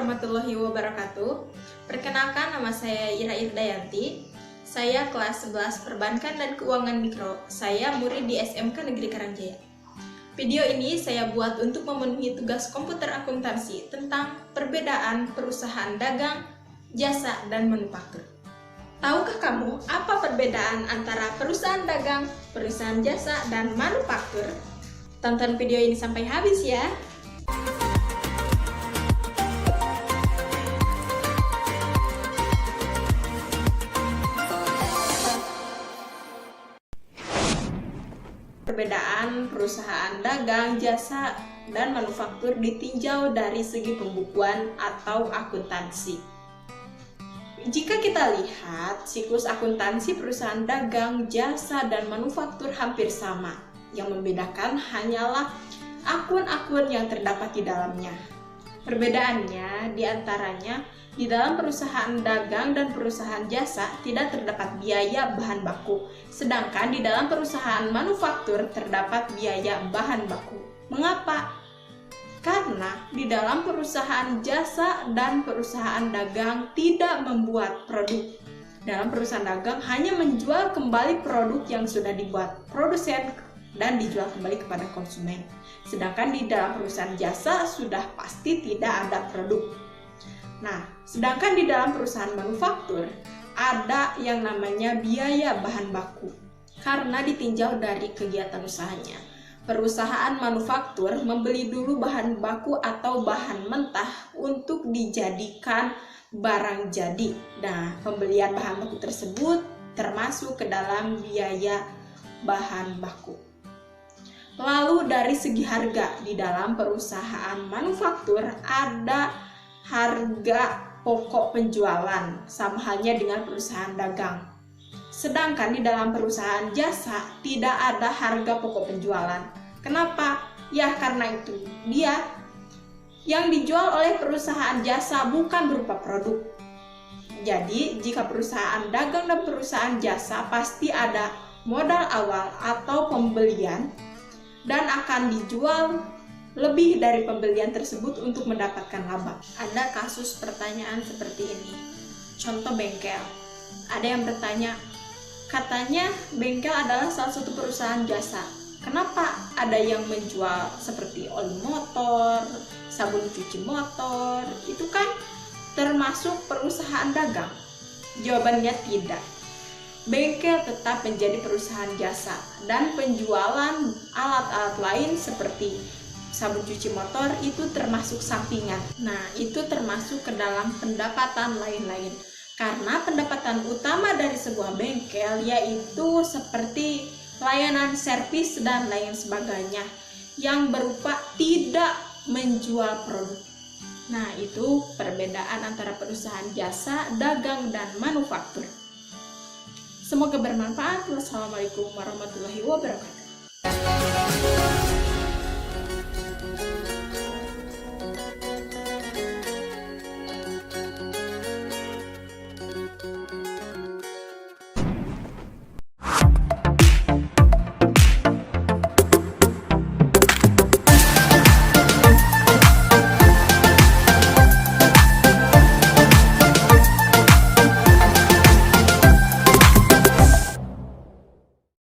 warahmatullahi wabarakatuh. Perkenalkan, nama saya Ira Irdayanti. Saya kelas 11 Perbankan dan Keuangan Mikro. Saya murid di SMK Negeri Karangjaya. Video ini saya buat untuk memenuhi tugas komputer akuntansi tentang perbedaan perusahaan dagang, jasa, dan manufaktur. Tahukah kamu apa perbedaan antara perusahaan dagang, perusahaan jasa, dan manufaktur? Tonton video ini sampai habis ya. Perbedaan perusahaan dagang, jasa, dan manufaktur ditinjau dari segi pembukuan atau akuntansi. Jika kita lihat, siklus akuntansi perusahaan dagang, jasa, dan manufaktur hampir sama. Yang membedakan hanyalah akun-akun yang terdapat di dalamnya. Perbedaannya diantaranya, di dalam perusahaan dagang dan perusahaan jasa tidak terdapat biaya bahan baku, sedangkan di dalam perusahaan manufaktur terdapat biaya bahan baku. Mengapa? Karena di dalam perusahaan jasa dan perusahaan dagang tidak membuat produk. Dalam perusahaan dagang hanya menjual kembali produk yang sudah dibuat produsen dan dijual kembali kepada konsumen. Sedangkan di dalam perusahaan jasa sudah pasti tidak ada produk. Nah, sedangkan di dalam perusahaan manufaktur ada yang namanya biaya bahan baku karena ditinjau dari kegiatan usahanya. Perusahaan manufaktur membeli dulu bahan baku atau bahan mentah untuk dijadikan barang jadi. Nah, pembelian bahan baku tersebut termasuk ke dalam biaya bahan baku. Lalu dari segi harga, di dalam perusahaan manufaktur ada harga pokok penjualan, sama halnya dengan perusahaan dagang. Sedangkan di dalam perusahaan jasa tidak ada harga pokok penjualan. Kenapa? Ya karena itu dia yang dijual oleh perusahaan jasa bukan berupa produk. Jadi jika perusahaan dagang dan perusahaan jasa pasti ada modal awal atau pembelian dan akan dijual lebih dari pembelian tersebut untuk mendapatkan laba. Ada kasus pertanyaan seperti ini. Contoh bengkel. Ada yang bertanya, katanya bengkel adalah salah satu perusahaan jasa. Kenapa ada yang menjual seperti oli motor, sabun cuci motor? Itu kan termasuk perusahaan dagang? Jawabannya tidak. Bengkel tetap menjadi perusahaan jasa dan penjualan alat-alat lain seperti sabun cuci motor itu termasuk sampingan. Nah, itu termasuk ke dalam pendapatan lain-lain. Karena pendapatan utama dari sebuah bengkel yaitu seperti layanan servis dan lain sebagainya yang berupa tidak menjual produk. Nah, itu perbedaan antara perusahaan jasa, dagang, dan manufaktur. Semoga bermanfaat. Wassalamualaikum warahmatullahi wabarakatuh.